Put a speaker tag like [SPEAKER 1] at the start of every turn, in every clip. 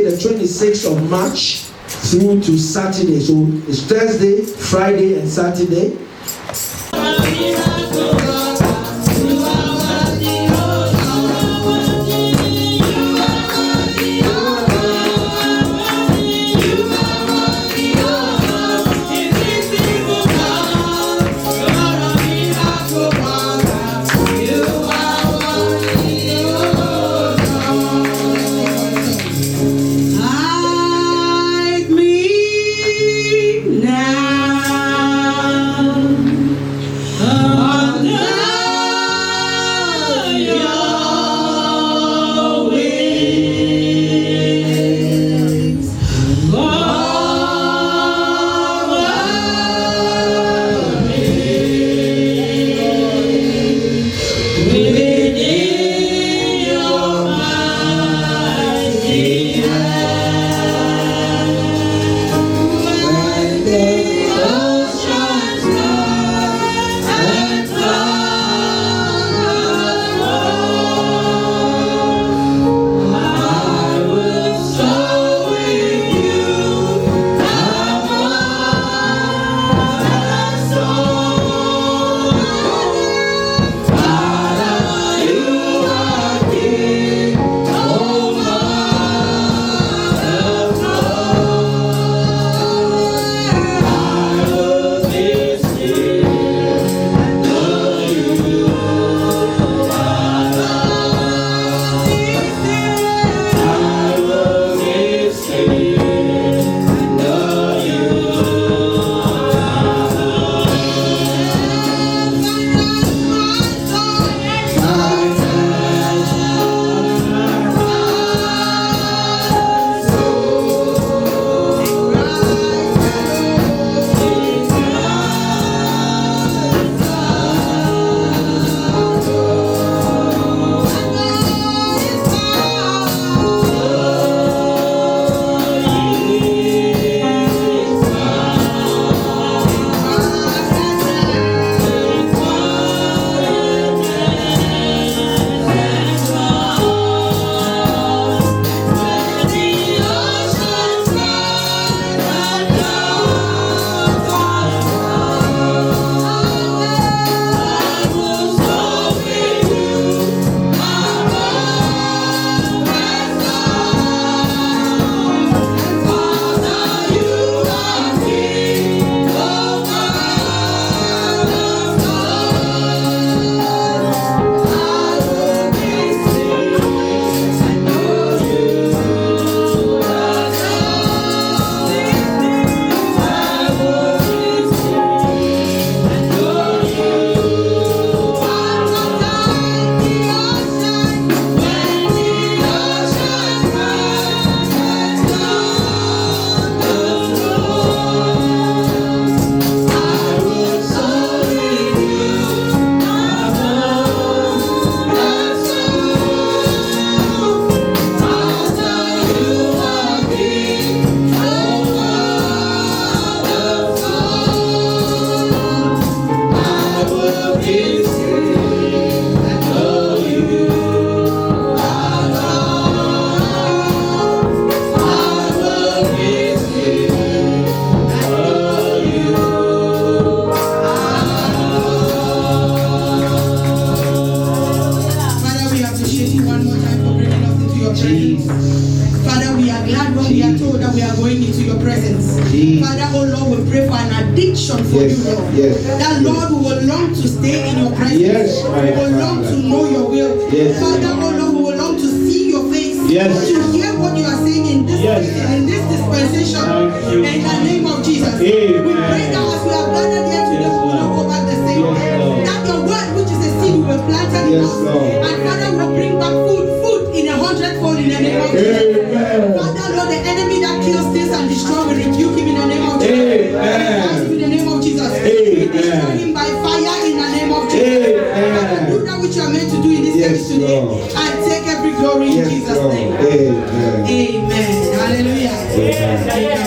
[SPEAKER 1] Thursday, the 26th of March, through to Saturday. So it's Thursday, Friday, and Saturday.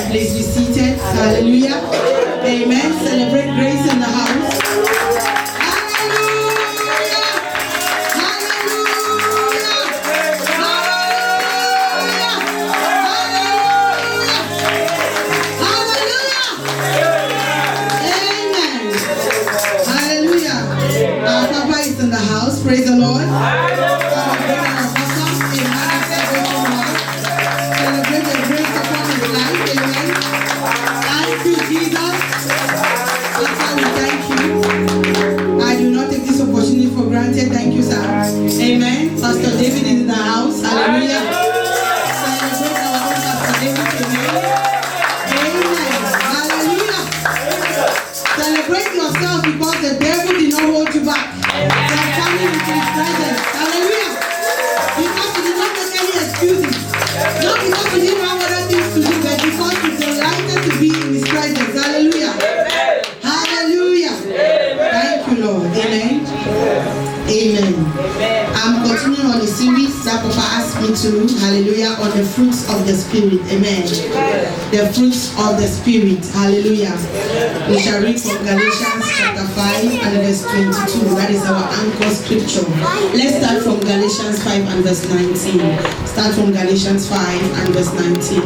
[SPEAKER 2] Please be seated. Hallelujah. Amen. Celebrate grace in the house. Hallelujah. Hallelujah. that Papa asked me to, hallelujah, on the fruits of the Spirit. Amen. The fruits of the Spirit. Hallelujah. We shall read from Galatians chapter 5 and verse 22. That is our anchor scripture. Let's start from Galatians 5 and verse 19. Start from Galatians 5 and verse 19.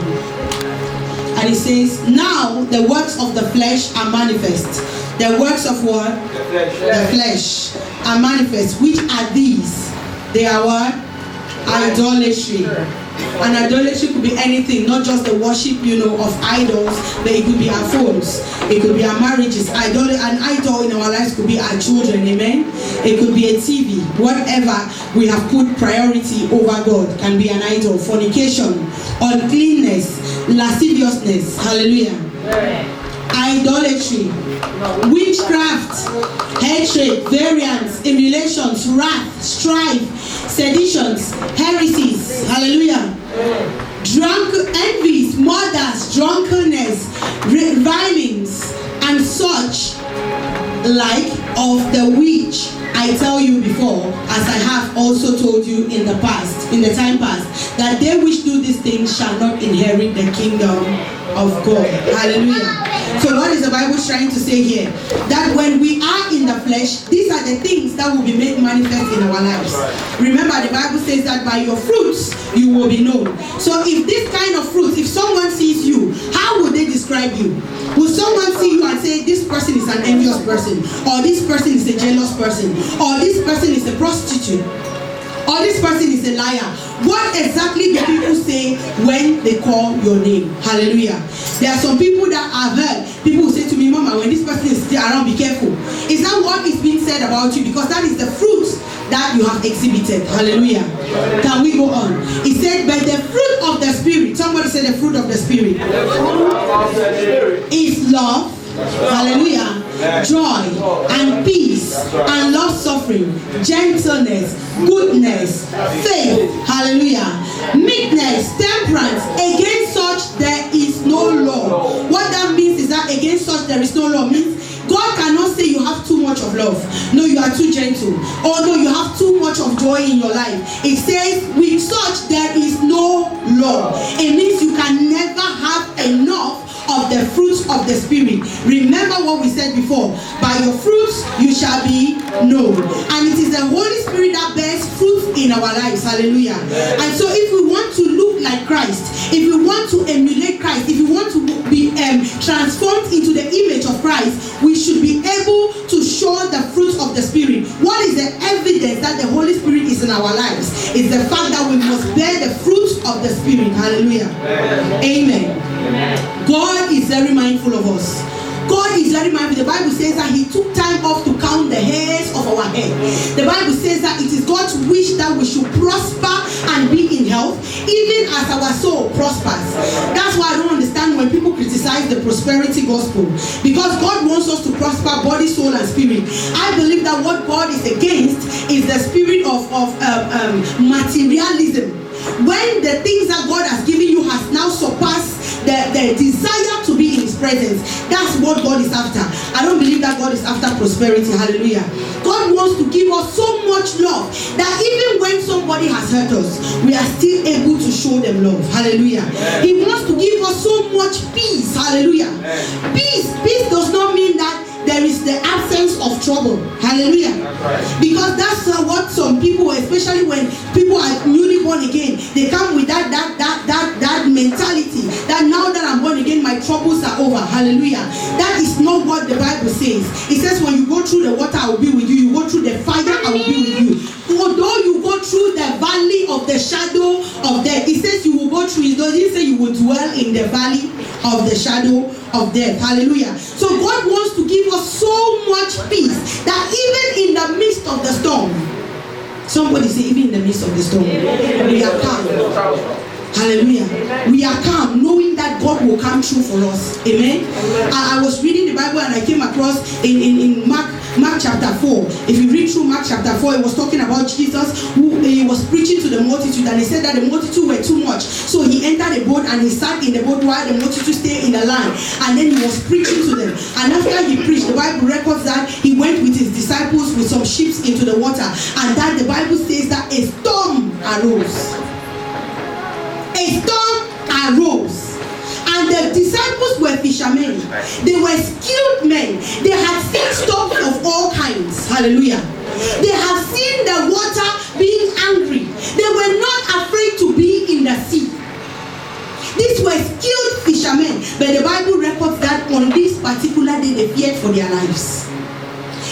[SPEAKER 2] And it says, now the works of the flesh are manifest. The works of what? The flesh are manifest. Which are these? They are what? Idolatry. And idolatry could be anything, not just the worship, of idols, but it could be our phones, it could be our marriages. An idol in our lives could be our children, amen? It could be a TV. Whatever we have put priority over God can be an idol. Fornication, uncleanness, lasciviousness, hallelujah. Idolatry, witchcraft, hatred, variance, emulations, wrath, strife, seditions, heresies, hallelujah. Envies, murders, drunkenness, revilings, and such like, of the which I tell you before, as I have also told you in the time past, that they which do these things shall not inherit the kingdom of God. Hallelujah. So what is the Bible trying to say here? That when we are in the flesh, these are the things that will be made manifest in our lives. Remember, the Bible says that by your fruits you will be known. So if this kind of fruits, if someone sees you, how would they describe you? Will someone see you and say, this person is an envious person, or this person is a jealous person, or this person is a prostitute, or this person is a liar? What exactly do people say when they call your name? Hallelujah. There are some people that I've heard, people will say to me, Mama, when this person is still around, be careful. Is that what is being said about you? Because that is the fruit that you have exhibited. Hallelujah. Can we go on? He said, but the fruit of the Spirit, somebody said the fruit of the Spirit, is love, hallelujah, joy and peace and love suffering, gentleness, goodness, faith, hallelujah, meekness, temperance. Against such there is no law. What that means is that against such there is no law means God cannot say you have too much of love. No, you are too gentle. Or no, you have too much of joy in your life. It says with such there is no law. It means you can never have enough of the fruits of the Spirit. Remember what we said before. By your fruits you shall be known. And it is the Holy Spirit that bears fruit in our lives. Hallelujah. And so if we want to look like Christ, if we want to emulate Christ, if we want to be transformed into the image of Christ, we should be able to show the fruits of the Spirit. What is the evidence that the Holy Spirit is in our lives? It's the fact that we must bear the fruits of the Spirit. Hallelujah. Amen. God is very mindful of us. God is very mindful. The Bible says that He took time off to count the hairs of our head. The Bible says that it is God's wish that we should prosper and be in health, even as our soul prospers. That's why I don't understand when people criticize the prosperity gospel, because God wants us to prosper body, soul, and spirit. I believe that what God is against is the spirit of materialism. When the things that God has given you has now surpassed the desire to be in His presence, that's what God is after. I don't believe that God is after prosperity. Hallelujah. God wants to give us so much love that even when somebody has hurt us, we are still able to show them love. Hallelujah. He wants to give us so much peace. Hallelujah. Peace does not mean that there is the absence of trouble. Hallelujah. Because that's what some people, especially when people are newly born again, they come with that mentality that now that I'm born again, my troubles are over. Hallelujah. That is not what the Bible says. It says when you go through the water, I will be with you. You go through the fire, I will be with you. Although you go through the valley of the shadow of death, it says you will go through. It doesn't say you will dwell in the valley of the shadow of death. Hallelujah. So God wants to give us so much peace that even in the midst of the storm, somebody say, even in the midst of the storm, we are calm. Hallelujah. We are calm, knowing that God will come through for us. Amen. I was reading the Bible and I came across in Mark chapter 4. If you read through Mark chapter 4, it was talking about Jesus who he was preaching to the multitude, and he said that the multitude were too much. So he entered a boat and he sat in the boat while the multitude stayed in the land. And then he was preaching to them. And after he preached, the Bible records that he went with his disciples with some ships into the water. And that the Bible says that a storm arose. A storm arose. And the disciples were fishermen. They were skilled men. They had seen storms of all kinds. Hallelujah. They have seen the water being angry. They were not afraid to be in the sea. These were skilled fishermen. But the Bible records that on this particular day they feared for their lives.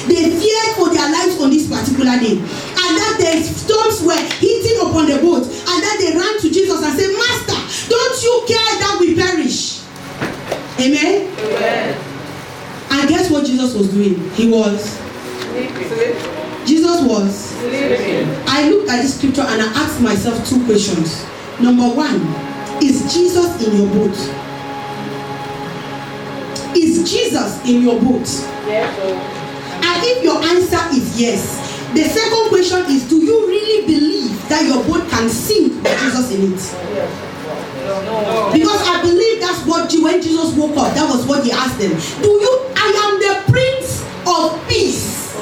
[SPEAKER 2] They feared for their lives on this particular day. And that the storms were hitting upon the boat. And then they ran to Jesus and said, Master, don't you care that we perish? Amen? Amen. And guess what Jesus was doing? He was sleeping. Jesus was sleeping. I looked at the scripture and I asked myself two questions. Number one, is Jesus in your boat? Is Jesus in your boat? Yes, sir. And if your answer is yes, the second question is, do you really believe that your boat can sink with Jesus in it? No. Because I believe that's what when Jesus woke up, that was what he asked them. I am the Prince of Peace.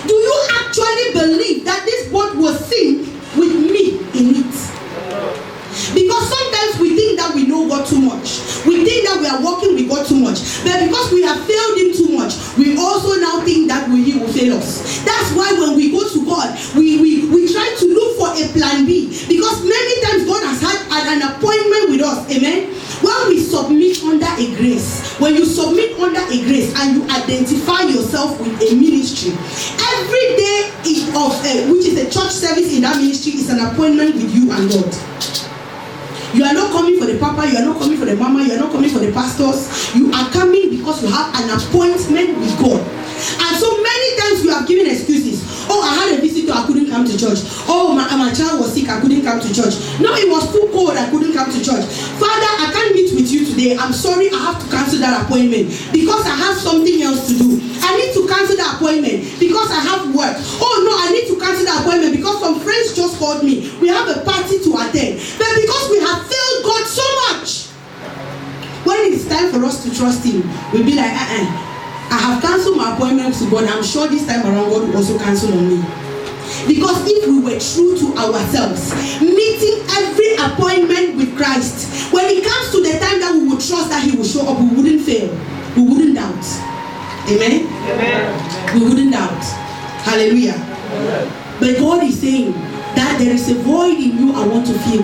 [SPEAKER 2] Do you actually believe that this boat will sink with me in it? Because sometimes we think that we know God too much. We think that we are walking with God too much. But because we have failed him too much, we also now think that he will fail us. That's why when we go to God, we try to look for a plan B. Because many times God has had an appointment with us. Amen. When we submit under a grace, when you submit under a grace and you identify yourself with a ministry, every day which is a church service in that ministry is an appointment with you and God. You are not coming for the papa, you are not coming for the mama, you are not coming for the pastors. You are coming because you have an appointment with God. And so many times you have given excuses. Oh, I had a visitor, I couldn't come to church. Oh, my child was sick, I couldn't come to church. No, it was too cold, I couldn't come to church. Father, I can't meet with you today. I'm sorry, I have to cancel that appointment because I have something else to do. I need to cancel the appointment because I have work. Oh no, I need to cancel the appointment because some friends just called me. We have a party to attend. But because we have failed God so much, when it's time for us to trust him, we'll be like, I have cancelled my appointment to God. I'm sure this time around God will also cancel on me. Because if we were true to ourselves, meeting every appointment with Christ, when it comes to the time that we would trust that he will show up, we wouldn't fail. We wouldn't doubt. Amen? Amen. We wouldn't doubt. Hallelujah. Amen. But God is saying that there is a void in you I want to fill.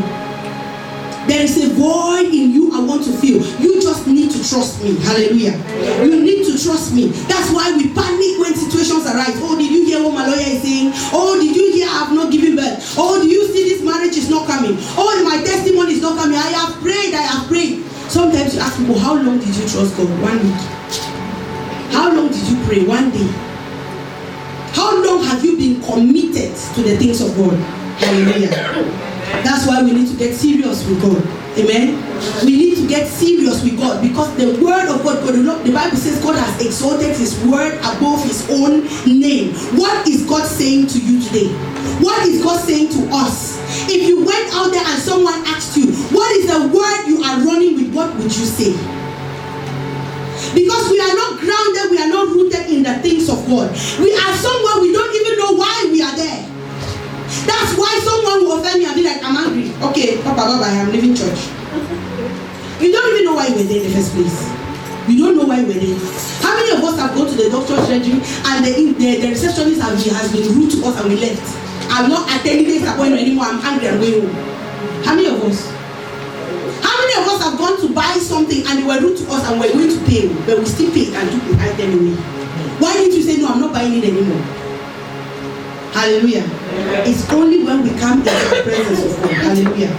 [SPEAKER 2] There is a void in you I want to fill. You just need to trust me. Hallelujah. You need to trust me. That's why we panic when situations arise. Oh, did you hear what my lawyer is saying? Oh, did you hear I have not given birth? Oh, do you see this marriage is not coming? Oh, my testimony is not coming. I have prayed. Sometimes you ask people, how long did you trust God? 1 week. How long did you pray? 1 day. How long have you been committed to the things of God? Hallelujah. That's why we need to get serious with God. Amen. We need to get serious with God because the word of God, the Bible says God has exalted his word above his own name. What is God saying to you today? What is God saying to us? If you went out there and someone asked you, what is the word you are running with, what would you say? Because we are not grounded, we are not rooted in the things of God. We are somewhere we don't even know why we are there. That's why someone will offend me and be like, I'm angry. Okay, Papa, bye-bye, I'm leaving church. You don't even know why we're there in the first place. You don't know why we're there. How many of us have gone to the doctor's surgery and the receptionist has been rude to us and we left? I'm not attending this appointment anymore, I'm angry, I'm going home. How many of us? How many of us have gone to buy something and they were rude to us and we're going to pay, but we still pay and took the item away? Why didn't you say, no, I'm not buying it anymore? Hallelujah. Amen. It's only when we come into the presence of God. Hallelujah.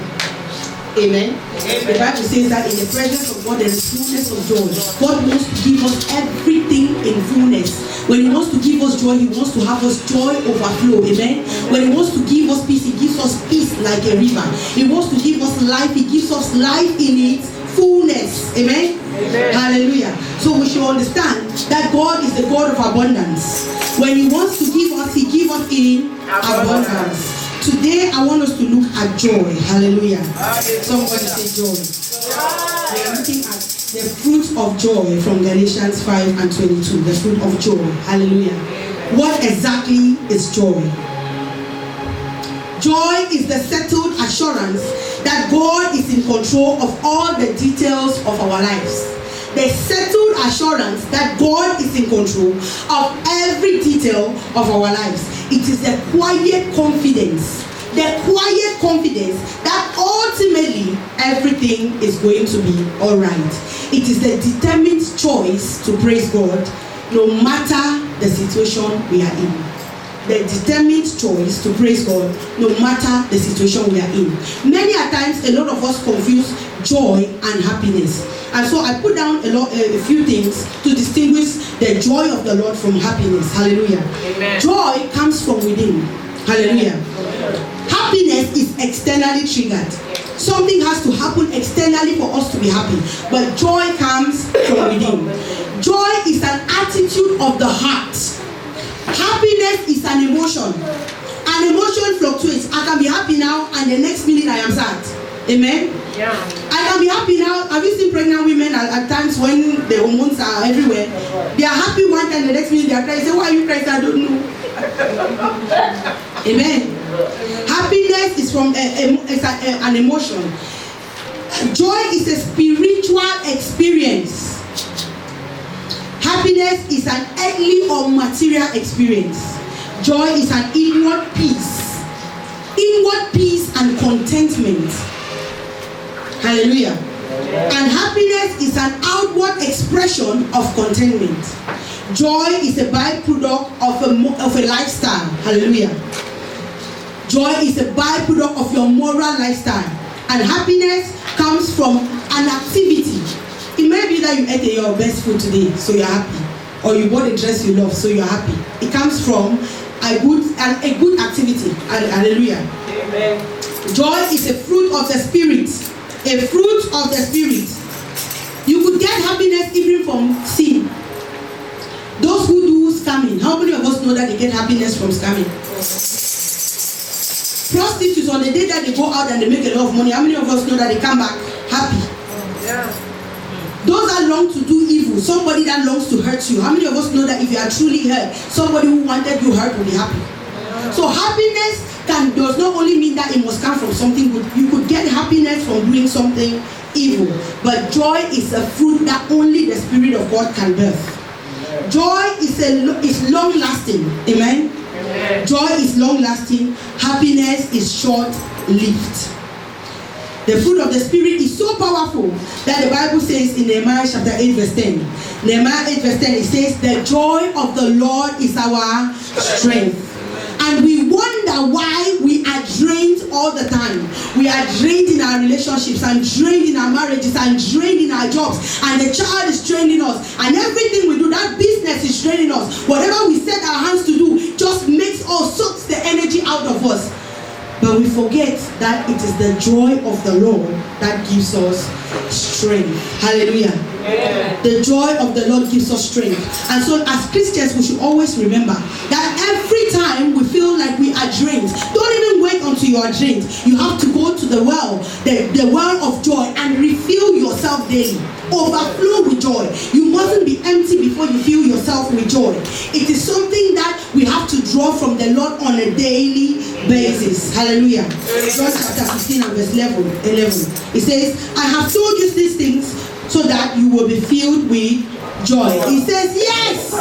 [SPEAKER 2] Amen. Amen. The Bible says that in the presence of God there is fullness of joy. God wants to give us everything in fullness. When he wants to give us joy, he wants to have us joy overflow. Amen. When he wants to give us peace, he gives us peace like a river. He wants to give us life, he gives us life in its fullness. Amen. Amen. Hallelujah. So we should understand that God is the God of abundance. When he wants to give us, he gives us in abundance. Today I want us to look at joy. Hallelujah. Somebody say joy. We are looking at the fruit of joy from Galatians 5:22. The fruit of joy. Hallelujah. What exactly is joy? Joy is the settled assurance that God is in control of all the details of our lives. The settled assurance that God is in control of every detail of our lives. It is the quiet confidence that ultimately everything is going to be all right. It is the determined choice to praise God no matter the situation we are in. The determined choice to praise God no matter the situation we are in. Many a times, a lot of us confuse joy and happiness. And so I put down a few things to distinguish the joy of the Lord from happiness. Hallelujah. Amen. Joy comes from within. Hallelujah. Happiness is externally triggered. Something has to happen externally for us to be happy. But joy comes from within. Joy is an attitude of the heart. Happiness is an emotion. An emotion fluctuates. I can be happy now and the next minute I am sad. Amen? Yeah. I can be happy now. Have you seen pregnant women at times when the hormones are everywhere? They are happy one time, the next minute they are crying. Say, why are you crying? I don't know. Amen. Happiness is from an emotion. Joy is a spiritual experience. Happiness is an earthly or material experience. Joy is an inward peace and contentment. Hallelujah. And happiness is an outward expression of contentment. Joy is a byproduct of a lifestyle. Hallelujah. Joy is a byproduct of your moral lifestyle. And happiness comes from an activity. It may be that you ate your best food today, so you're happy. Or you bought a dress you love, so you're happy. It comes from a good activity. Hallelujah. Amen. Joy is a fruit of the Spirit. A fruit of the Spirit. You could get happiness even from sin. Those who do scamming, how many of us know that they get happiness from scamming? Prostitutes, on the day that they go out and they make a lot of money, how many of us know that they come back happy? Yeah. Those that long to do evil, somebody that longs to hurt you, how many of us know that if you are truly hurt, somebody who wanted you hurt will be happy? Yeah. So happiness does not only mean that it must come from something good. You could get happiness from doing something evil, but joy is a fruit that only the Spirit of God can birth. Joy is long-lasting. Amen? Amen. Joy is long-lasting. Happiness is short-lived. The fruit of the Spirit is so powerful that the Bible says in Nehemiah chapter 8 verse 10. Nehemiah 8 verse 10, it says, the joy of the Lord is our strength. And we wonder why we are drained all the time. We are drained in our relationships and drained in our marriages and drained in our jobs. And the child is draining us. And everything we do, that business is draining us. Whatever we set our hands to do just makes us, sucks the energy out of us. But we forget that it is the joy of the Lord that gives us strength. Hallelujah. Yeah. The joy of the Lord gives us strength. And so as Christians, we should always remember that every time we feel like we are drained, don't even wait until you are drained. You have to go to the well, the well of joy, and refill yourself daily. Overflow with joy. You mustn't be empty before you fill yourself with joy. It is something that we have to draw from the Lord on a daily basis. Hallelujah. John chapter 15 and verse 11. It says, I have told you these things so that you will be filled with joy. He says, yes,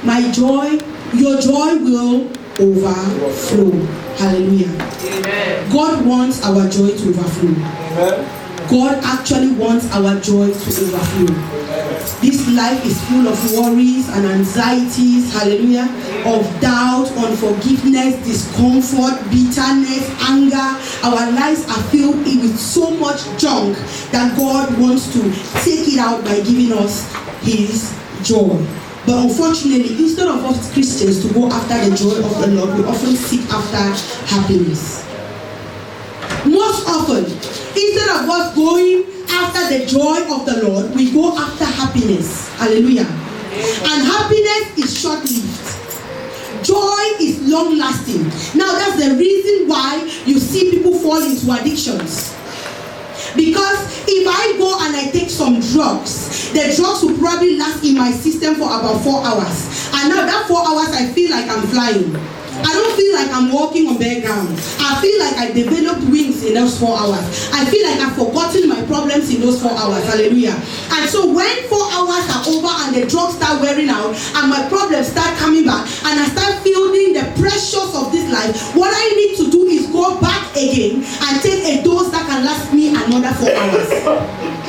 [SPEAKER 2] my joy, your joy will overflow. Hallelujah. Amen. God wants our joy to overflow. Amen. God actually wants our joy to overflow. This life is full of worries and anxieties, hallelujah, of doubt, unforgiveness, discomfort, bitterness, anger. Our lives are filled with so much junk that God wants to take it out by giving us His joy. But unfortunately, instead of us Christians to go after the joy of the Lord, we often seek after happiness. Most often, instead of us going after the joy of the Lord, we go after happiness. Hallelujah. And happiness is short-lived. Joy is long-lasting. Now that's the reason why you see people fall into addictions. Because if I go and I take some drugs, the drugs will probably last in my system for about 4 hours. And now that 4 hours I feel like I'm flying. I don't feel like I'm walking on bare ground. I feel like I developed wings in those 4 hours. I feel like I've forgotten my problems in those 4 hours. Hallelujah. And so when 4 hours are over and the drugs start wearing out and my problems start coming back and I start feeling the pressures of this life, what I need to do is go back again and take a dose that can last me another 4 hours.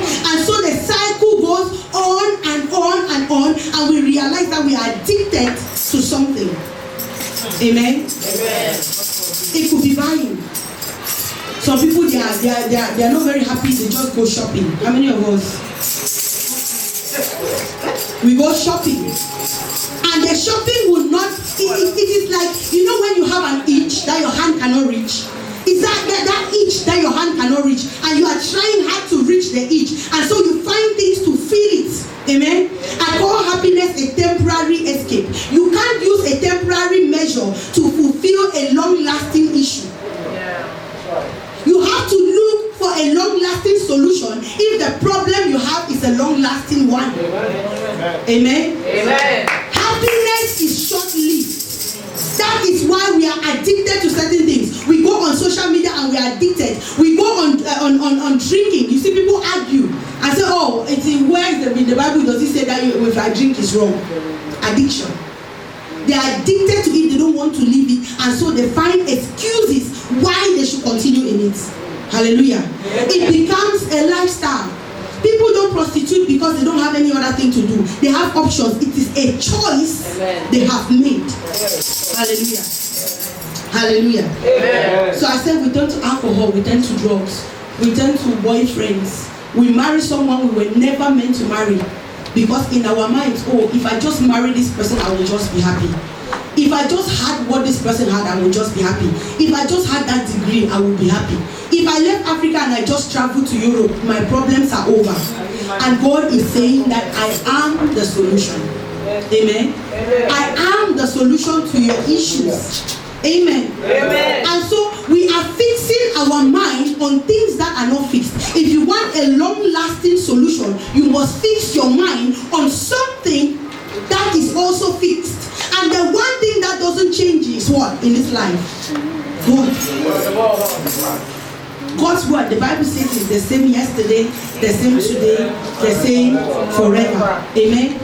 [SPEAKER 2] And so the cycle goes on and on and on, and we realize that we are addicted to something. Amen. Amen. It could be buying. Some people they are not very happy. They just go shopping. How many of us? We go shopping, and the shopping will not. It is like, you know, when you have an itch that your hand cannot reach. It's that itch that your hand cannot reach, and you are trying hard to reach the itch, and so you find things to feel it. Amen. I call happiness a temporary escape. You can't use a temporary measure to fulfill a long-lasting issue. You have to look for a long-lasting solution if the problem you have is a long-lasting one. Amen. Amen. Happiness is short-lived. That is why we are addicted to certain things. We go on social media and we are addicted. We go on drinking. You see people argue and say, oh, it's where in the Bible does it say that if I drink is wrong? Addiction. They are addicted to it. They don't want to leave it, and so they find excuses why they should continue in it. Hallelujah. It becomes a lifestyle. People don't prostitute because they don't have any other thing to do. They have options. It is a choice they have made. Hallelujah. Hallelujah. Amen. So I said we turn to alcohol, we turn to drugs, we turn to boyfriends. We marry someone we were never meant to marry. Because in our minds, oh, if I just marry this person, I will just be happy. If I just had what this person had, I will just be happy. If I just had that degree, I will be happy. If I left Africa and I just traveled to Europe, my problems are over. And God is saying that I am the solution. Amen. I am the solution to your issues. Amen. Amen. And so we are fixing our mind on things that are not fixed. If you want a long-lasting solution, you must fix your mind on something that is also fixed. And the one thing that doesn't change is what in this life? God's word. The Bible says it's the same yesterday, the same today, the same forever. Amen.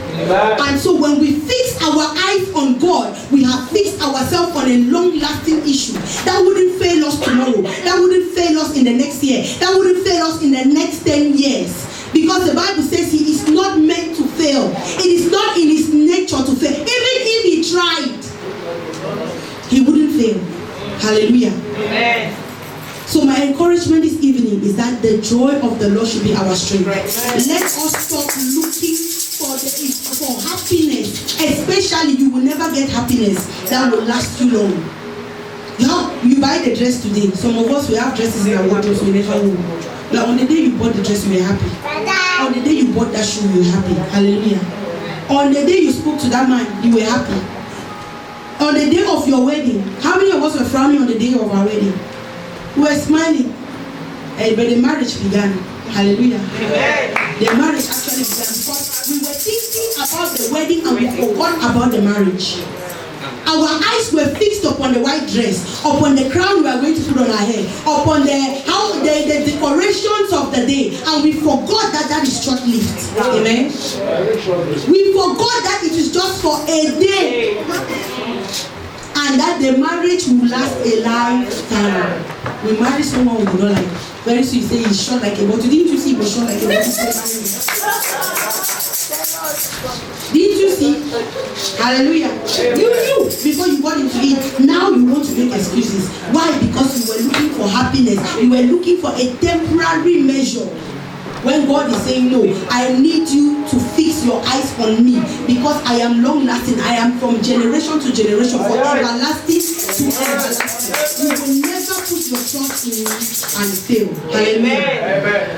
[SPEAKER 2] And so when we fix our eyes on God, we have fixed ourselves on a long-lasting issue that wouldn't fail us tomorrow, that wouldn't fail us in the next year, that wouldn't fail us in the next 10 years. Because the Bible says he is not meant to fail. It is not in his nature to fail. Even if he tried, he wouldn't fail. Hallelujah. Amen. So my encouragement this evening is that the joy of the Lord should be our strength. Let us stop looking for happiness. Especially, you will never get happiness that will last you long. You buy the dress today. Some of us, we have dresses in our wardrobes we never wore. But on the day you bought the dress, you were happy. On the day you bought that shoe, you were happy. Hallelujah. On the day you spoke to that man, you were happy. On the day of your wedding, how many of us were frowning on the day of our wedding? We were smiling. But the marriage began. Hallelujah. Amen. The marriage actually began because we were thinking about the wedding and we forgot about the marriage. Our eyes were fixed upon the white dress, upon the crown we are going to put on our head, upon the decorations of the day, and we forgot that that is short-lived. Amen. We forgot that it is just for a day, and that the marriage will last a lifetime. We marry someone we do not like. Very soon you say he's short like a bottle. Didn't you see he was short like a bottle? Didn't you see? Hallelujah. You knew before you got into it. Now you want to make excuses. Why? Because you were looking for happiness. You were looking for a temporary measure. When God is saying, no, I need you to fix your eyes on me because I am long lasting. I am from generation to generation, from everlasting to everlasting. You will never put your trust in me and fail. Amen.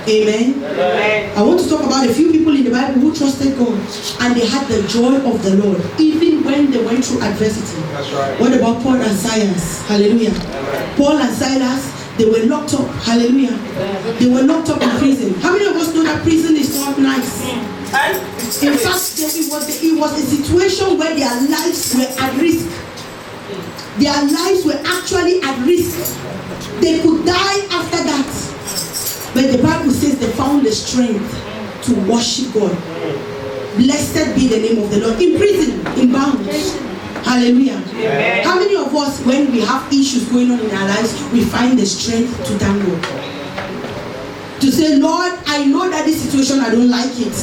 [SPEAKER 2] Amen. Amen. I want to talk about a few people in the Bible who trusted God and they had the joy of the Lord even when they went through adversity. That's right. What about Paul and Silas? Hallelujah. Amen. Paul and Silas, they were locked up. Hallelujah. They were locked up in prison. How many of us know that prison is not nice? In fact, it was a situation where their lives were at risk. Their lives were actually at risk. They could die after that. But the Bible says they found the strength to worship God. Blessed be the name of the Lord. In prison, in bounds. Hallelujah. Amen. How many of us, when we have issues going on in our lives, we find the strength to thank God? To say, Lord, I know that this situation, I don't like it.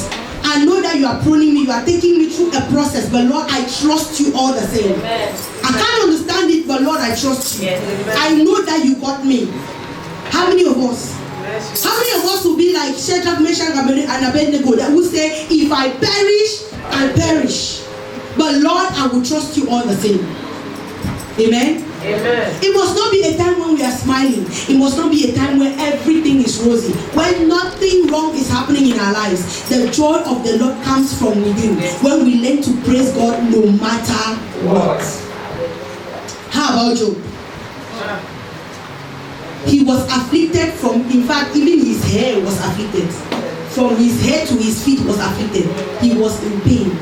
[SPEAKER 2] I know that you are pruning me, you are taking me through a process, but Lord, I trust you all the same. Amen. I can't understand it, but Lord, I trust you. Yes, I know that you got me. How many of us? How many of us will be like Shadrach, Meshach, and Abednego that will say, if I perish, I perish. But Lord, I will trust you all the same. Amen? Amen. It must not be a time when we are smiling. It must not be a time where everything is rosy. When nothing wrong is happening in our lives. The joy of the Lord comes from within. When we learn to praise God no matter what. How about Job? He was afflicted from, in fact, even his hair was afflicted. From his head to his feet was afflicted. He was in pain.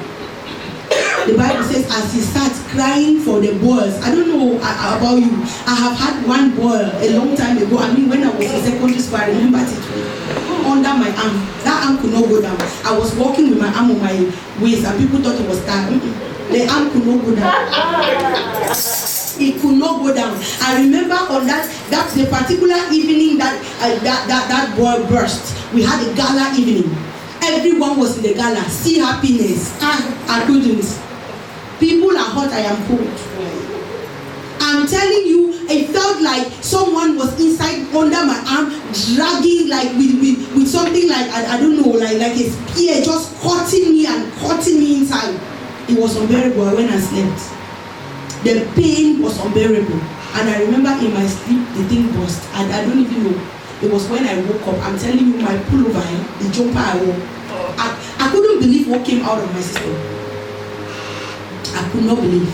[SPEAKER 2] The Bible says as he starts crying for the boils. I don't know about you. I have had one boil a long time ago. I mean, when I was in secondary school, I remember it under my arm. That arm could not go down. I was walking with my arm on my waist and people thought it was tired. The arm could not go down. It could not go down. I remember on that the particular evening that boil burst. We had a gala evening. Everyone was in the gala. See happiness. I couldn't. People are hot, I am cold. I'm telling you, it felt like someone was inside under my arm, dragging like with something like I don't know, like a spear, just cutting me inside. It was unbearable when I slept. The pain was unbearable. And I remember in my sleep the thing burst. And I don't even know. It was when I woke up. I'm telling you, my pullover, the jumper I wore. I couldn't believe what came out of my system. I could not believe.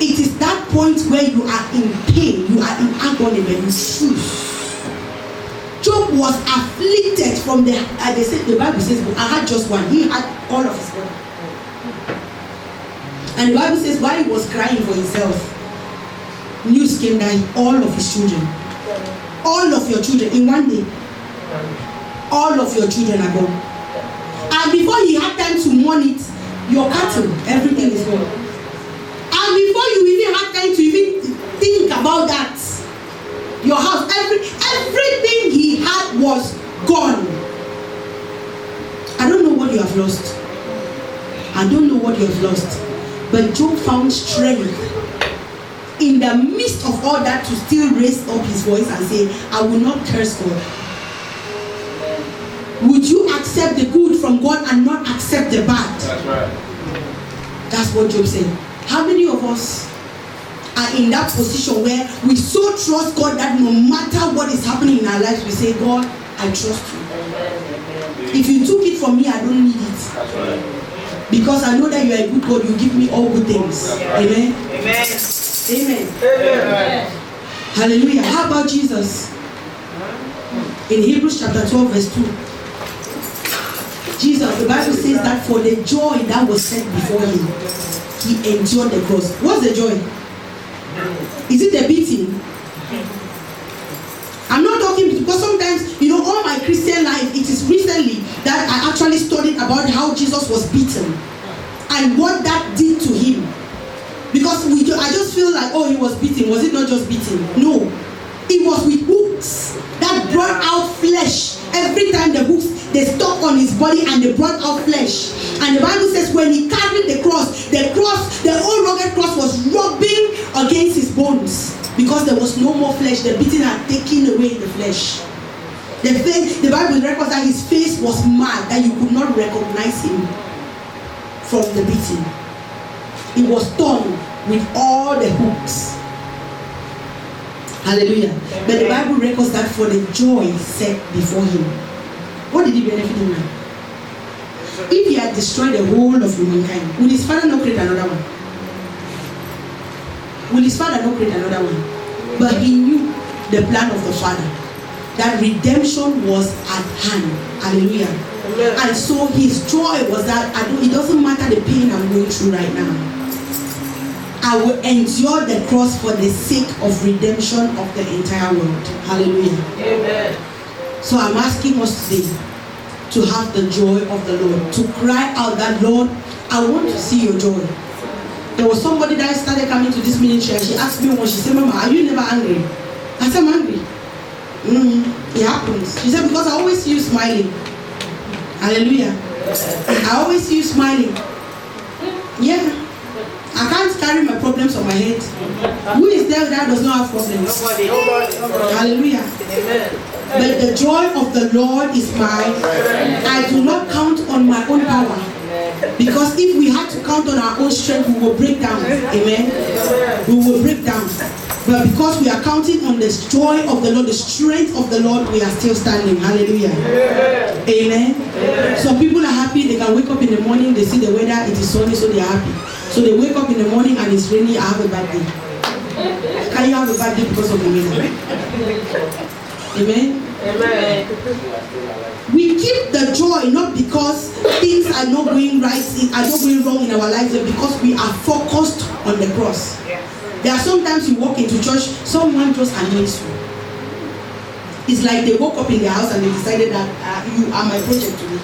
[SPEAKER 2] It is that point where you are in pain, you are in agony, when you choose. Job was afflicted from the Bible says, I had just one. He had all of his body. And the Bible says, while he was crying for himself, news came that all of his children, all of your children in one day, all of your children are gone. And before he had time to mourn it, your cattle, everything is gone. And before you even had time to even think about that, your house, everything he had was gone. I don't know what you have lost. I don't know what you have lost. But Job found strength in the midst of all that to still raise up his voice and say, I will not curse God. Would you accept the good from God and not accept the bad? That's right. That's what Job said. How many of us are in that position where we so trust God that no matter what is happening in our lives, we say, God, I trust you. If you took it from me, I don't need it. That's right. Because I know that you are a good God, you give me all good things. Amen? Amen. Amen. Amen. Hallelujah. How about Jesus? In Hebrews chapter 12 verse 2. Jesus, the Bible says that for the joy that was set before him, he endured the cross. What's the joy? Is it the beating? I'm not talking because sometimes, all my Christian life, it is recently that I actually studied about how Jesus was beaten and what that did to him. Because I just feel like, he was beaten. Was it not just beating? No. It was with hooks that brought out flesh. Every time the hooks, they stuck on his body and they brought out flesh. And the Bible says when he carried the cross, the old rugged cross was rubbing against his bones. Because there was no more flesh. The beating had taken away the flesh. The Bible records that his face was mad, that you could not recognize him from the beating. He was torn with all the hooks. Hallelujah. But the Bible records that for the joy set before him. What did he benefit in life? If he had destroyed the whole of humankind, would his father not create another one? Will his father not create another one? But he knew the plan of the Father, that redemption was at hand. Hallelujah. Amen. And so his joy was that it doesn't matter the pain I'm going through right now. I will endure the cross for the sake of redemption of the entire world. Hallelujah.
[SPEAKER 3] Amen.
[SPEAKER 2] So I'm asking us today to have the joy of the Lord, to cry out that, Lord, I want to see your joy. There was somebody that started coming to this ministry and she asked me once, she said, Mama, are you never angry? I said, I'm angry. It happens. She said, because I always see you smiling. Hallelujah. I always see you smiling. Yeah. I can't carry my problems on my head. Who is there that does not have problems?
[SPEAKER 3] Nobody.
[SPEAKER 2] Hallelujah.
[SPEAKER 3] Amen.
[SPEAKER 2] But the joy of the Lord is mine. I do not count on my own power. Because if we had to count on our own strength, we will break down. Amen. We will break down. But because we are counting on the joy of the Lord, the strength of the Lord, we are still standing. Hallelujah. Amen. Some people are happy. They can wake up in the morning, they see the weather, it is sunny, so they are happy. So they wake up in the morning and it's rainy, I have a bad day. Can you have a bad day because of the weather? Amen.
[SPEAKER 3] Amen.
[SPEAKER 2] We keep the joy not because things are not going right, are not going wrong in our lives, but because we are focused on the cross. There are sometimes you walk into church, someone just annoys you. It's like they woke up in their house and they decided that you are my project today.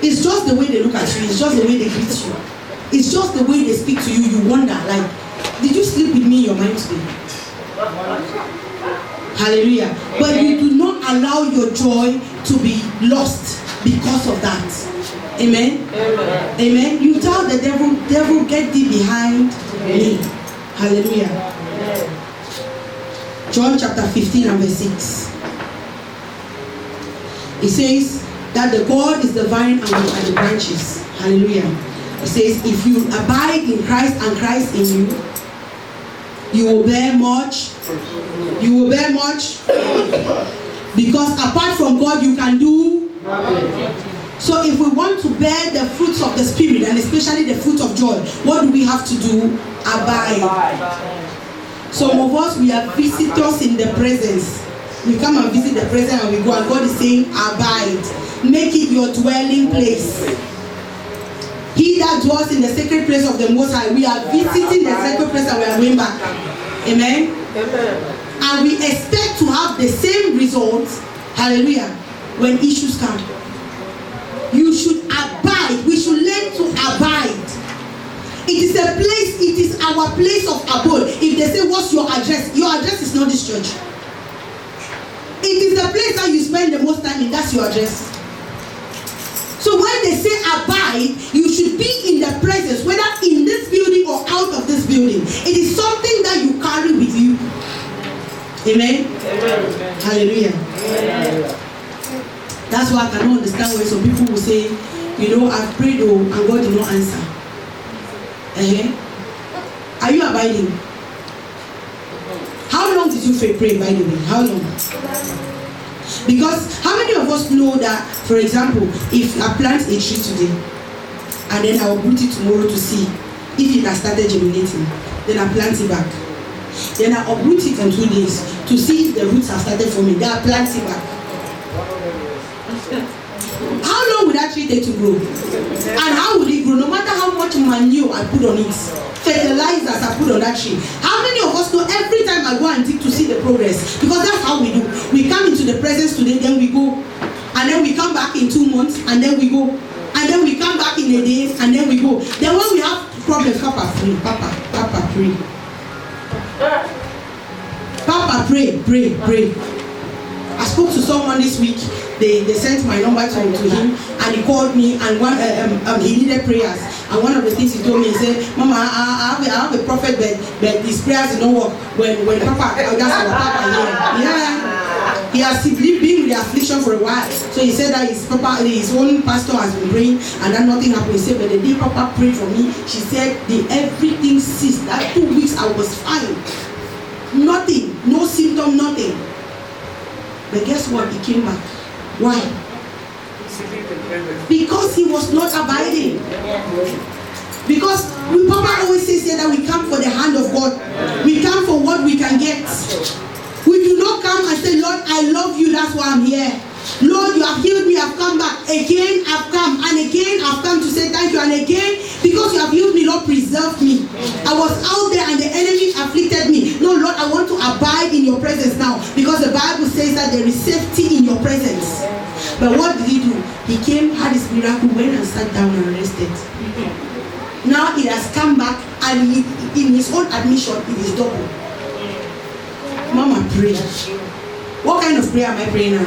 [SPEAKER 2] It's just the way they look at you. It's just the way they greet you. It's just the way they speak to you. You wonder, like, did you sleep with me in your mind today? Hallelujah. But you do not allow your joy to be lost because of that. Amen. Amen. Amen. You tell the devil, get thee behind me. Hallelujah. Amen. John chapter 15 and verse 6. It says that the God is the vine and we are the branches. Hallelujah. It says, if you abide in Christ and Christ in you, you will bear much. You will bear much. Because apart from God, you can do nothing. So if we want to bear the fruits of the Spirit, and especially the fruit of joy, what do we have to do? Abide. Some of us, we are visitors in the presence. We come and visit the presence and we go, and God is saying, abide. Make it your dwelling place. He that dwells in the sacred place of the Most High, we are visiting the sacred place and we are going back. Amen? Amen. And we expect to have the same results, hallelujah, when issues come. You should abide. We should learn to abide. It is a place, it is our place of abode. If they say, what's your address? Your address is not this church. It is the place that you spend the most time in. That's your address. So when they say abide, you should be in the presence, whether in this building or out of this building. It is something that you carry with you. Amen? Amen. Hallelujah. Amen. That's why I cannot understand why some people will say, you know, I've prayed and God did not answer. Are you abiding? How long did you pray, by the way? How long? Because how many of us know that, for example, if I plant a tree today and then I will root it tomorrow to see if it has started germinating, then I plant it back. Then I uproot it in 2 days to see if the roots have started forming. Then I plant it back. How long would that tree take to grow? And how would it grow? No matter how much manure I put on it, fertilizers I put on that tree. How many of us know every time I go and dig to see the progress? Because that's how we do. We come into the presence today, then we go. And then we come back in 2 months, and then we go. And then we come back in a day, and then we go. Then when we have problems, Papa pray. Papa pray. Papa pray. I spoke to someone this week. They sent my number to him, and he called me, and he needed prayers. And one of the things he told me, he said, Mama, I have a prophet, but his prayers don't work. When Papa, that's our Papa here. Yeah. He has been with the affliction for a while. So he said that his own pastor has been praying, and then nothing happened. He said, but the day Papa prayed for me, she said, everything ceased. That 2 weeks I was fine. Nothing, no symptom, nothing. But guess what? He came back. Why? Because he was not abiding. Because Papa always says here that we come for the hand of God. We come for what we can get. We do not come and say, Lord, I love you, that's why I'm here. Lord, you have healed me, I've come back. Again, I've come. And again, I've come to say thank you. And again, because you have healed me, Lord, preserve me. I was out there and the enemy afflicted me. No, Lord, I want to abide in your presence now. Because the Bible says that there is safety in your presence. But what did he do? He came, had his miracle, went and sat down and rested. Now it has come back, and in his own admission, it is double. Mama, pray. What kind of prayer am I praying now?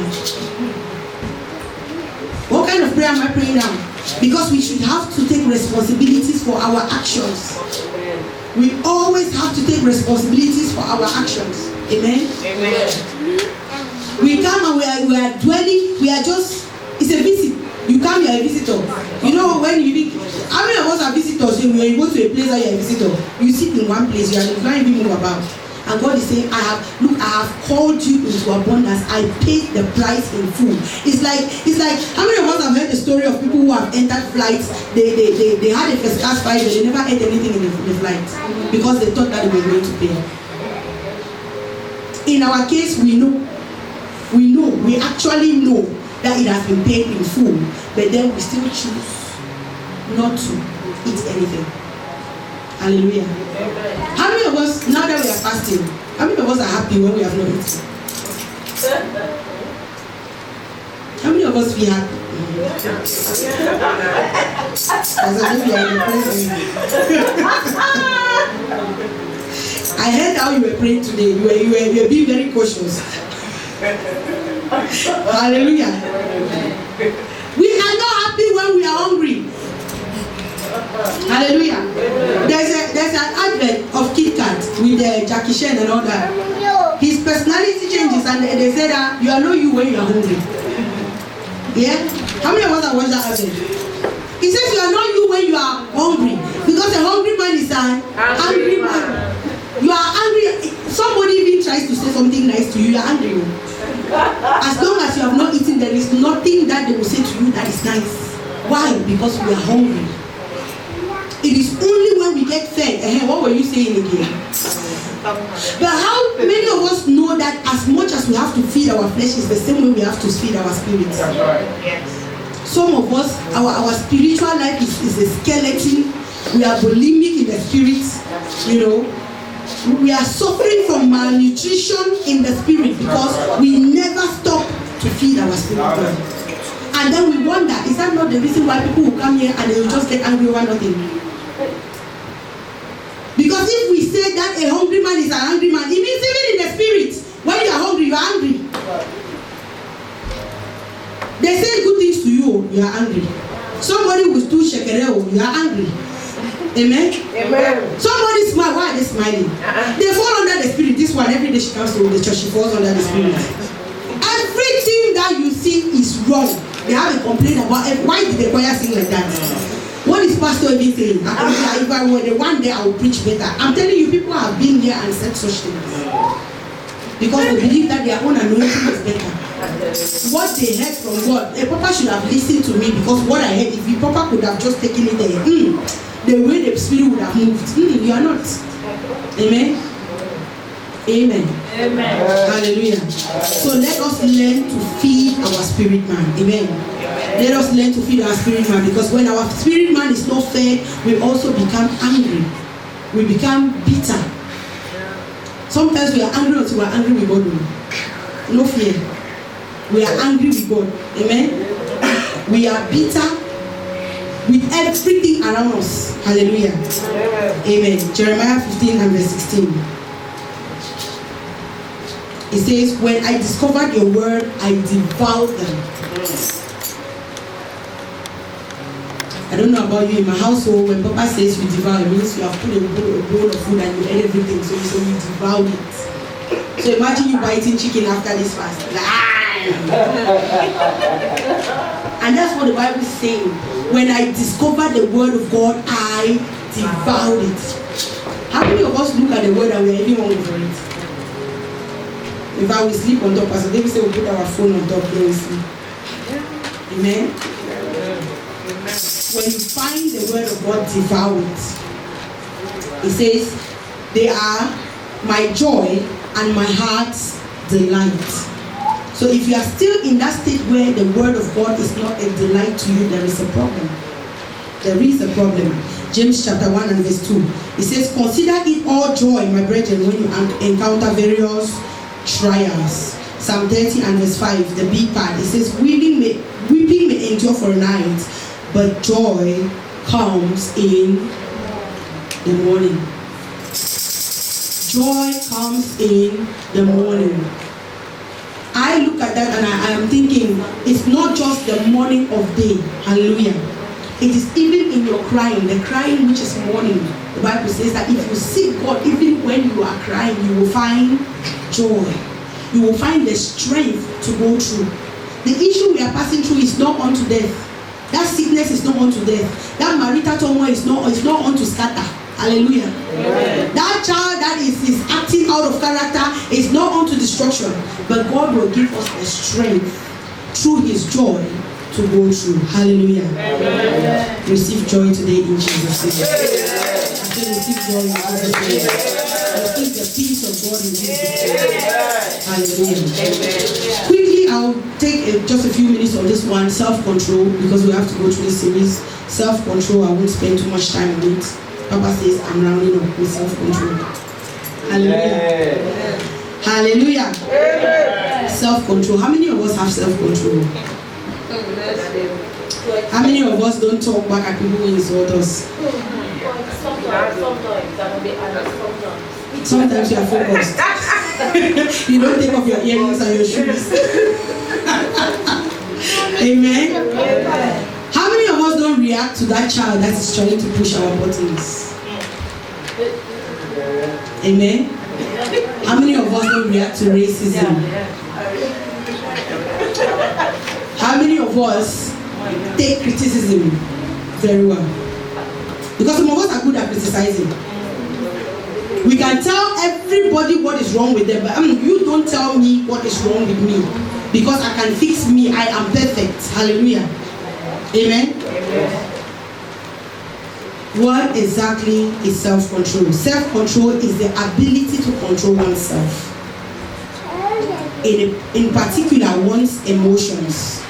[SPEAKER 2] What kind of prayer am I praying now? Because we should have to take responsibilities for our actions. We always have to take responsibilities for our actions. Amen? Amen. We come and we are dwelling, we are just, it's a visit. You come, you are a visitor. You know when you, how many of us are visitors? When you go to a place where you are a visitor, you sit in one place, you can't even move about. And God is saying, I have called you into abundance. I paid the price in full. It's like, how many of us have heard the story of people who have entered flights? They had a first class flight, but they never ate anything in the flight because they thought that they were going to pay. In our case, we actually know that it has been paid in full, but then we still choose not to eat anything. Hallelujah. How many of us, now that we are fasting, how many of us are happy when we have not eaten? How many of us feel happy? I heard how you were praying today. You were being very cautious. Hallelujah. We are not happy when we are hungry. Hallelujah. There's an advert of Kit Kat with Jackie Chan and all that. His personality changes and they say that you are not you when you are hungry. Yeah? How many of us have watched that advert? He says you are not you when you are hungry. Because a hungry man is an angry man. You are angry. Somebody even tries to say something nice to you, you are angry. As long as you have not eaten, there is nothing that they will say to you that is nice. Why? Because we are hungry. It is only when we get fed. What were you saying again? But how many of us know that as much as we have to feed our flesh is the same way we have to feed our spirits? That's right. Yes. Some of us, our spiritual life is a skeleton. We are bulimic in the spirit. You know, we are suffering from malnutrition in the spirit because we never stop to feed our spirit. And then we wonder, is that not the reason why people will come here and they will just get angry over nothing? Because if we say that a hungry man is an angry man, it means even in the spirit, when you are hungry, you are angry. They say good things to you, you are angry. Somebody will do shekereo, you are angry. Amen? Amen. Somebody smile, why are they smiling? They fall under the spirit. This one, every day she comes to the church, she falls under the spirit. Everything that you see is wrong. They have a complaint about it. Why did the choir sing like that? What is pastor even saying? If I were the one day, I would preach better. I'm telling you, people have been here and said such things because they believe that their own anointing is better. What they heard from God, a papa should have listened to me because what I heard, if the papa could have just taken it there, the way the spirit would have moved. You are not. Amen. Amen. Amen. Hallelujah. So let us learn to feed our spirit man. Amen. Let us learn to feed our spirit man, because when our spirit man is not fed, we also become angry. We become bitter. Sometimes we are angry until we are angry with God. No fear. We are angry with God. Amen. We are bitter with everything around us. Hallelujah. Amen. Jeremiah 15 and verse 16. It says, when I discovered your word, I devoured them. I don't know about you, in my household, when Papa says you devour, it means you have put a bowl of food and you ate everything, so you devoured it. So imagine you biting chicken after this fast. And that's what the Bible is saying. When I discovered the word of God, I devoured it. How many of us look at the word and we are even hungry for it? If I will sleep on top, Pastor David said we'll put our phone on top, then we sleep. Amen? When you find the word of God, devour it. It says, they are my joy and my heart's delight. So if you are still in that state where the word of God is not a delight to you, there is a problem. There is a problem. James chapter 1 and verse 2. It says, consider it all joy, my brethren, when you encounter various trials. Psalm 30 and verse 5, the B part. It says, weeping may endure for a night, but joy comes in the morning. Joy comes in the morning. I look at that and I am thinking, it's not just the morning of day. Hallelujah. It is even in your crying, the crying which is mourning. The Bible says that if you seek God, even when you are crying, you will find joy. You will find the strength to go through. The issue we are passing through is not unto death. That sickness is not unto death. That marital turmoil is not unto scatter. Hallelujah. Amen. That child that is acting out of character is not unto destruction. But God will give us the strength through his joy to go through. Hallelujah. Amen. Receive joy today in Jesus' name. I say receive joy in Jesus' name. Receive the peace of God in Jesus' name. Hallelujah. Amen. Quickly, I'll take just a few minutes on this one, self-control, because we have to go through this series. Self-control, I won't spend too much time on it. Papa says I'm rounding up with self-control. Hallelujah. Amen. Hallelujah. Amen. Self-control. How many of us have self-control? How many of us don't talk back at people who insult us? Sometimes you are focused. You don't take off your earrings and your shoes. Amen. How many of us don't react to that child that is trying to push our buttons? Amen. How many of us don't react to racism? How many of us take criticism very well? Because some of us are good at criticizing. We can tell everybody what is wrong with them, but you don't tell me what is wrong with me, because I can fix me. I am perfect. Hallelujah. Amen. Amen. What exactly is self-control? Self-control is the ability to control oneself. In particular, one's emotions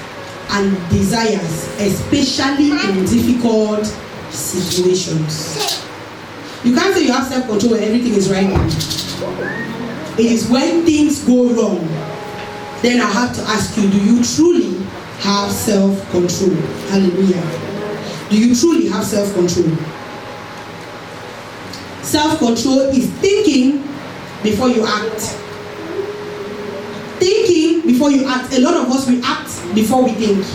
[SPEAKER 2] and desires, especially in difficult situations. You can't say you have self-control when everything is right now. It is when things go wrong, then I have to ask you, do you truly have self-control? Hallelujah. Do you truly have self-control? Self-control is thinking before you act. Thinking before you act. A lot of us, we act before we think.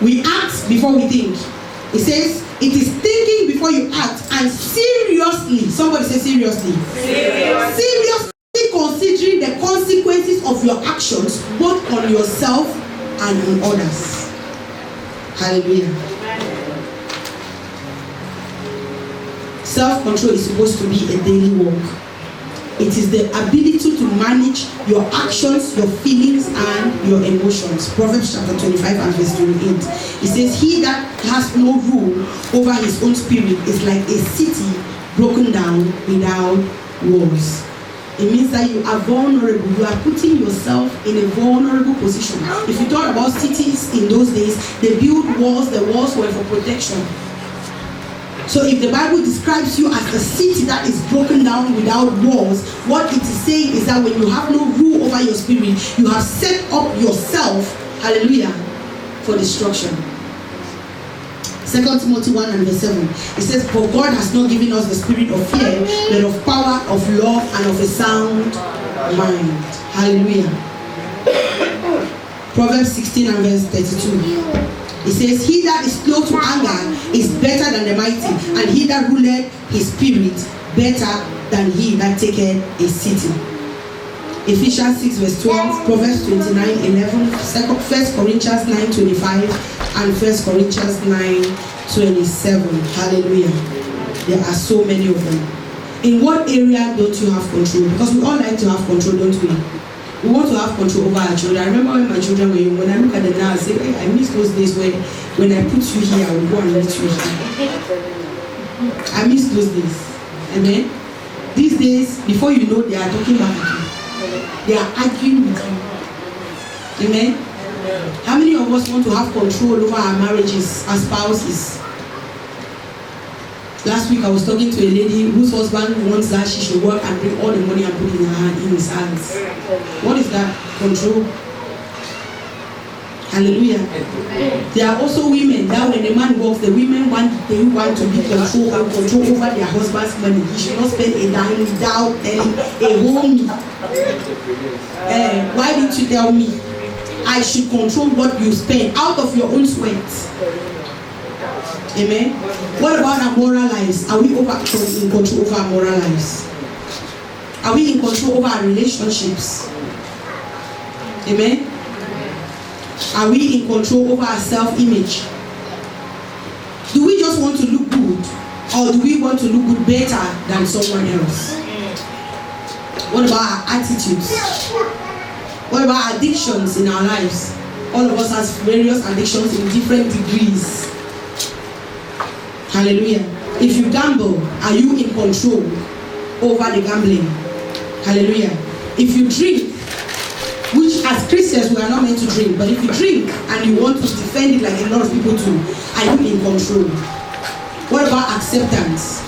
[SPEAKER 2] We act before we think. It says it is thinking before you act, and seriously, somebody say seriously. Seriously considering the consequences of your actions, both on yourself and on others. Hallelujah. Self-control is supposed to be a daily work. It is the ability to manage your actions, your feelings, and your emotions. Proverbs chapter 25 and verse 28. It says, he that has no rule over his own spirit is like a city broken down without walls. It means that you are vulnerable. You are putting yourself in a vulnerable position. If you thought about cities in those days, they built walls. The walls were for protection. So if the Bible describes you as a city that is broken down without walls, what it is saying is that when you have no rule over your spirit, you have set up yourself, hallelujah, for destruction. 2 Timothy 1 and verse 7. It says, for God has not given us the spirit of fear, but of power, of love, and of a sound mind. Hallelujah. Proverbs 16 and verse 32. It says, he that is slow to anger is better than the mighty, and he that ruleth his spirit better than he that taketh a city. Ephesians 6 verse 12, Proverbs 29, 11, 1 Corinthians 9, 25, and 1 Corinthians 9, 27. Hallelujah. There are so many of them. In what area don't you have control? Because we all like to have control, don't we? We want to have control over our children. I remember when my children were young, when I look at them now, I say, hey, I miss those days where when I put you here, I will go and let you here. I miss those days. Amen. These days, before you know, they are talking back at you. They are arguing with you. Amen. How many of us want to have control over our marriages as spouses? Last week I was talking to a lady whose husband wants that she should work and bring all the money and put it in his hands. What is that? Control. Hallelujah. There are also women that when the man works, the women want to be control over their husband's money. He should not spend a dime without telling a home. Why didn't you tell me? I should control what you spend out of your own sweat. Amen. What about our moral lives? Are we in control over our moral lives? Are we in control over our relationships? Amen. Are we in control over our self-image? Do we just want to look good, or do we want to look good better than someone else? What about our attitudes? What about addictions in our lives? All of us has various addictions in different degrees. Hallelujah. If you gamble, are you in control over the gambling? Hallelujah. If you drink, which as Christians we are not meant to drink, but if you drink and you want to defend it like a lot of people do, are you in control? What about acceptance?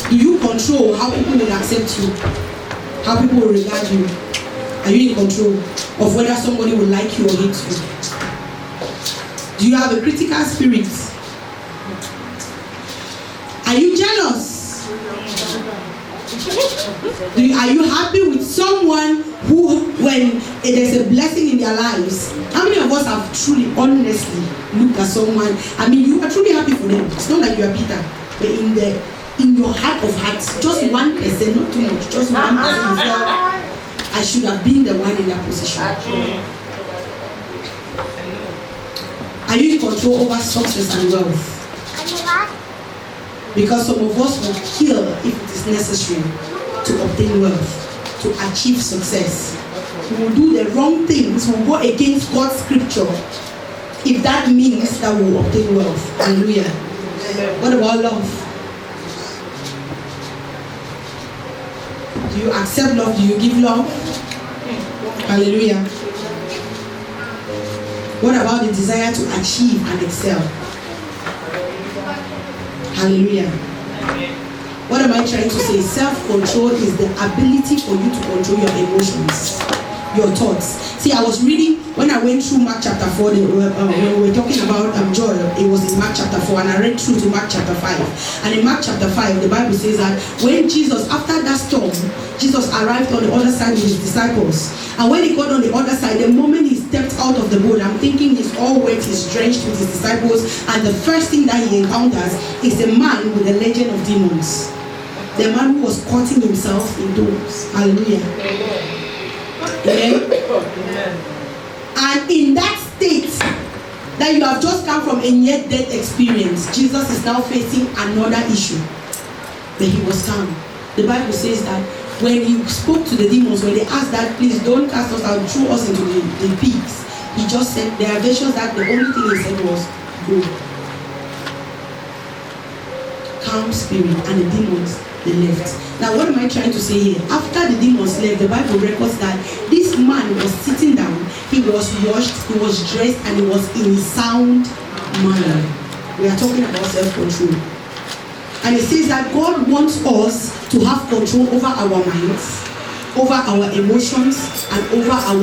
[SPEAKER 2] Do you control how people will accept you? How people will regard you? Are you in control of whether somebody will like you or hate you? Do you have a critical spirit? Are you jealous? Are you happy with someone who, when there's a blessing in their lives? How many of us have truly, honestly looked at someone? I mean, you are truly happy for them. It's not like you are bitter, but in your heart of hearts, just 1%, not too much, just 1% is I should have been the one in that position. Are you in control over success and wealth? Because some of us will kill if it is necessary to obtain wealth, to achieve success. We will do the wrong things, we will go against God's scripture if that means that we will obtain wealth. Hallelujah. What about love? Do you accept love? Do you give love? Hallelujah. What about the desire to achieve and excel? Hallelujah. What am I trying to say? Self-control is the ability for you to control your emotions, your thoughts. See, I was reading, when I went through Mark chapter 4, when we were talking about joy, it was in Mark chapter 4, and I read through to Mark chapter 5. And in Mark chapter 5, the Bible says that when Jesus, after that storm, Jesus arrived on the other side with his disciples. And when he got on the other side, the moment he stepped out of the boat, I'm thinking he's all wet, he's drenched with his disciples, and the first thing that he encounters is a man with a legion of demons. The man who was cutting himself in doors. Hallelujah. Amen. And in that state that you have just come from a near-death experience, Jesus is now facing another issue. But he was calm. The Bible says that when he spoke to the demons, when they asked that, please don't cast us out, throw us into the pigs, he just said, there are versions that the only thing he said was, go. Calm spirit, and the demons, they left. Now what am I trying to say here? After the demons left, the Bible records that this man was sitting down, he was washed, he was dressed, and he was in sound manner. We are talking about self-control. And it says that God wants us to have control over our minds, over our emotions, and over our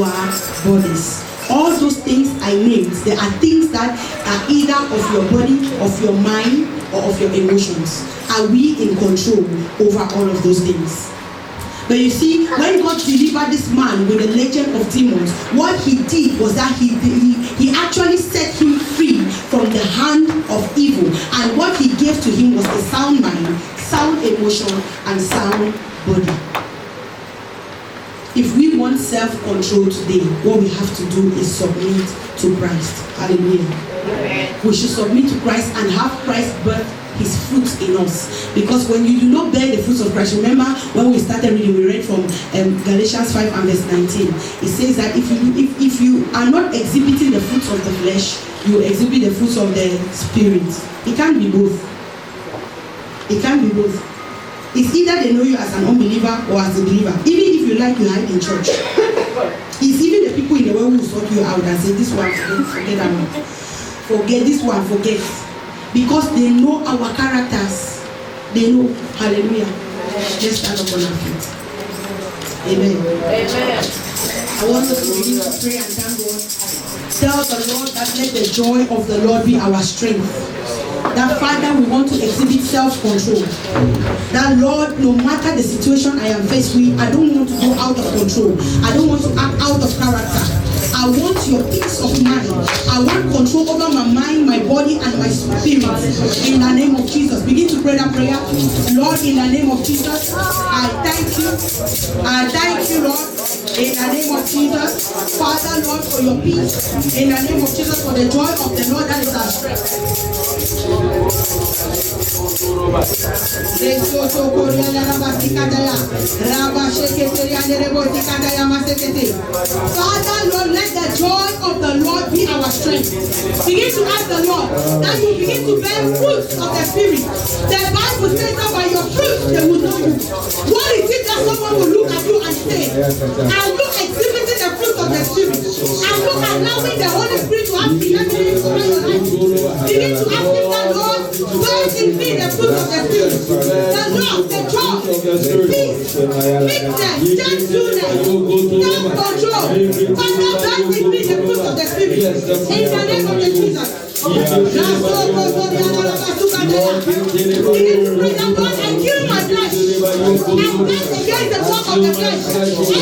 [SPEAKER 2] bodies. All those things I named, there are things that are either of your body, of your mind, or of your emotions. Are we in control over all of those things? But you see, when God delivered this man with a legion of demons, what he did was that he actually set him free from the hand of evil. And what he gave to him was a sound mind, sound emotion, and sound body. If we want self-control today, what we have to do is submit to Christ. Hallelujah. Amen. We should submit to Christ and have Christ birth his fruits in us. Because when you do not bear the fruits of Christ, remember when we started reading, we read from Galatians 5 and verse 19. It says that if you are not exhibiting the fruits of the flesh, you exhibit the fruits of the spirit. It can't be both. It can't be both. It's either they know you as an unbeliever or as a believer. Even if you like, you hide in church. It's even the people in the world who sort you out and say, this one, forget that one. Forget this one, forget. Because they know our characters. They know. Hallelujah. Let's stand up on our feet. Amen. Amen. I want us to begin to pray and thank God. Tell the Lord that let the joy of the Lord be our strength. That Father, we want to exhibit self-control. That Lord, no matter the situation I am faced with, I don't want to go out of control. I don't want to act out of character. I want your peace of mind. I want control over my mind, my body, and my spirit. In the name of Jesus. Begin to pray that prayer. Lord, in the name of Jesus, I thank you. I thank you, Lord. In the name of Jesus. Father, Lord, for your peace. In the name of Jesus, for the joy of the Lord that is our strength. Father, Lord, let the joy of the Lord be our strength. Begin to ask the Lord that you begin to bear fruits of the Spirit. The Bible says that by your fruits they will know you. What is it that someone will look at you and say, are you exhibiting the fruits of the Spirit? Are you allowing the Holy Spirit to have preeminence over your life? Begin to ask him that, Lord, where is me the fruits of the Spirit? The Lord, the joy, peace, meekness, gentleness, self-control. Father, where is me the fruits of the Spirit? In the name of Jesus. Begin to pray that, Lord, I kill my flesh. I fight against the work of the flesh.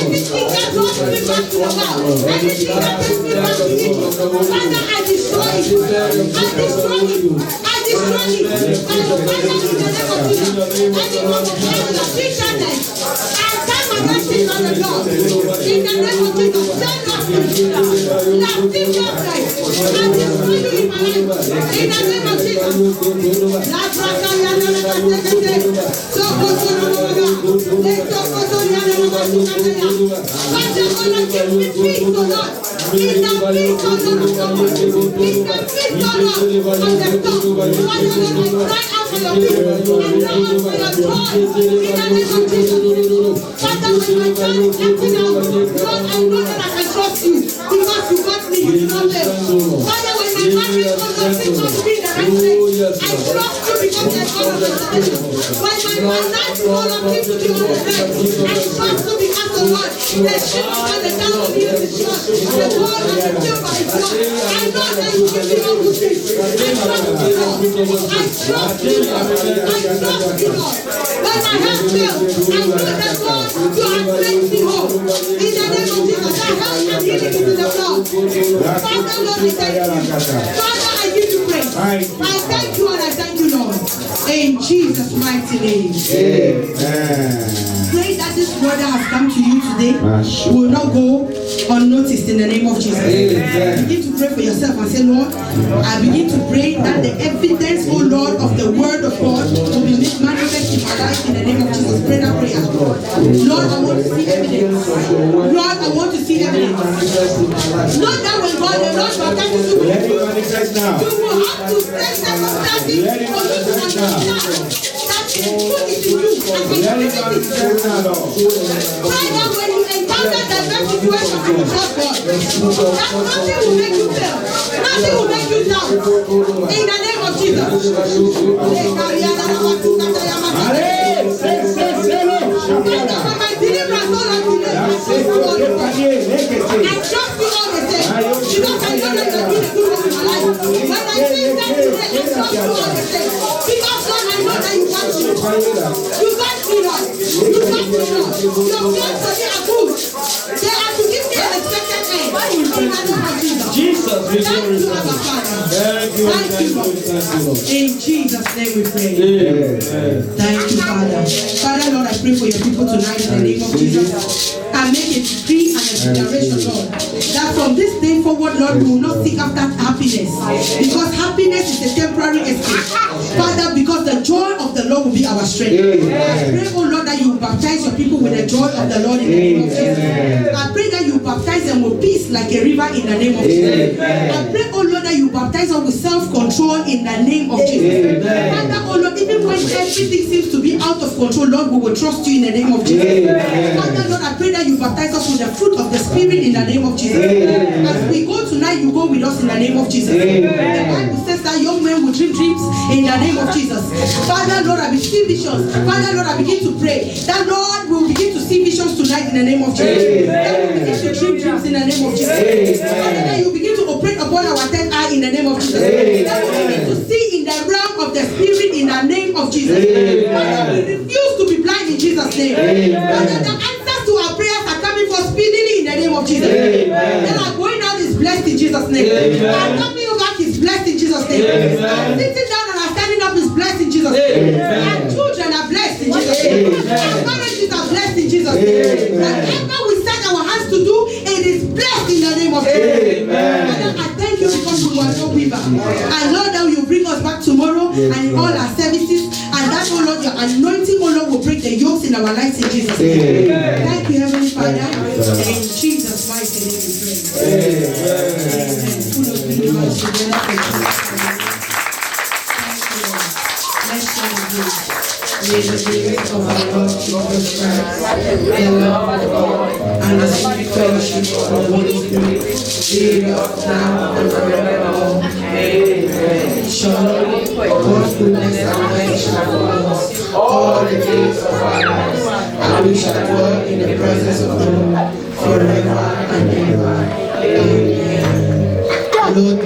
[SPEAKER 2] Anything that draws me back to the world, anything that takes me back to evil, Father, I destroy it. I destroy it. I destroy it. By the fire in the name of Jesus. Any form of bitterness, I stand against it on the Lord. In the name of Jesus, send us to Jesus. Lasciviousness, I destroy you in my life. In the name of Jesus. Father, I give you praise. I thank you and I thank you, Lord. In Jesus' mighty name. Pray that this word that has come to you today will not go unnoticed in the name of Jesus. Begin to pray for yourself and say, Lord, I begin to pray that the evidence, oh Lord, of the word of God will be made manifest in my life in the name of Jesus. Pray that prayer. Lord, I want to see evidence. Lord, I want to see evidence. Not that when God, the Lord will attach you to you. You will have to face circumstances for you to understand that the truth is in you and the evidence is in you. Pray that when you encounter diverse situations in the trust God, that nothing will make you fail. Nothing will make you down. In the name of Jesus. When my deliverance all unto me, I trust you all the same. I trust you all the same. Because I know that you are doing a good work in my life. When I say that today, I trust you all the same. Because Lord, I know that you got me. You got me, Lord. You got me, Lord. Your plans for me are good. They are to give me an expected end. In the name of Jesus. Thank you, Abba Father. Thank you, Lord. In Jesus' name we pray. Thank you, Father. Father, Lord, I pray for your people tonight in the name of Jesus. I make a decree and a declaration, Lord, that from this day forward, Lord, we will not seek after happiness, because happiness is a temporary escape. Father, because the joy of the Lord will be our strength. I pray, oh Lord, that you baptize your people with the joy of the Lord in the name of Jesus. I pray that you baptize them with peace like a river in the name of Jesus. I pray, oh Lord, that you baptize them with self-control in the name of Jesus. Father, oh Lord, even when everything seems to be out of control, Lord, we will trust you in the name of Jesus. Father, Lord, I pray that you baptize us with the fruit of the Spirit in the name of Jesus. As we go tonight, you go with us in the name of Jesus. The Bible says that young men will dream dreams in the name of Jesus. Father, Lord, I begin visions. Father, Lord, I begin to pray that, Lord, we will begin to see visions tonight in the name of Jesus. That we will begin to dream dreams in the name of Jesus. Father, that you begin to operate upon our third eye in the name of Jesus. That we begin to see in the realm of the Spirit in the name of Jesus. Father, we refuse to be blind in Jesus' name. Father, the answers to our prayers are coming for speedily in the name of Jesus. That our going out is blessed in Jesus' name. Our coming back is blessed in Jesus' name. Our sitting down and our standing up is blessed in Jesus' name. Our children are blessed in Jesus' name. Our marriages are blessed in Jesus' name. Whatever we set our hands to do, it is blessed in the name of Jesus. Father, I thank you because you are no weaver. And Lord, that you bring us back tomorrow and in all our services. And that, oh Lord, your anointing, oh Lord, will break the yokes in our lives in Jesus' name. Thank you, Heavenly Father. In Jesus' mighty name we pray. Amen. Full of believers, we bless you. Let's share the grace. May the grace of our Lord Jesus Christ, the love of God, and the sweet fellowship of the Holy Spirit be with us now and forevermore. Amen. Surely God's goodness and mercy shall follow us all the days of our lives, and we shall dwell in the presence of the Lord forever and ever. Amen. Lord,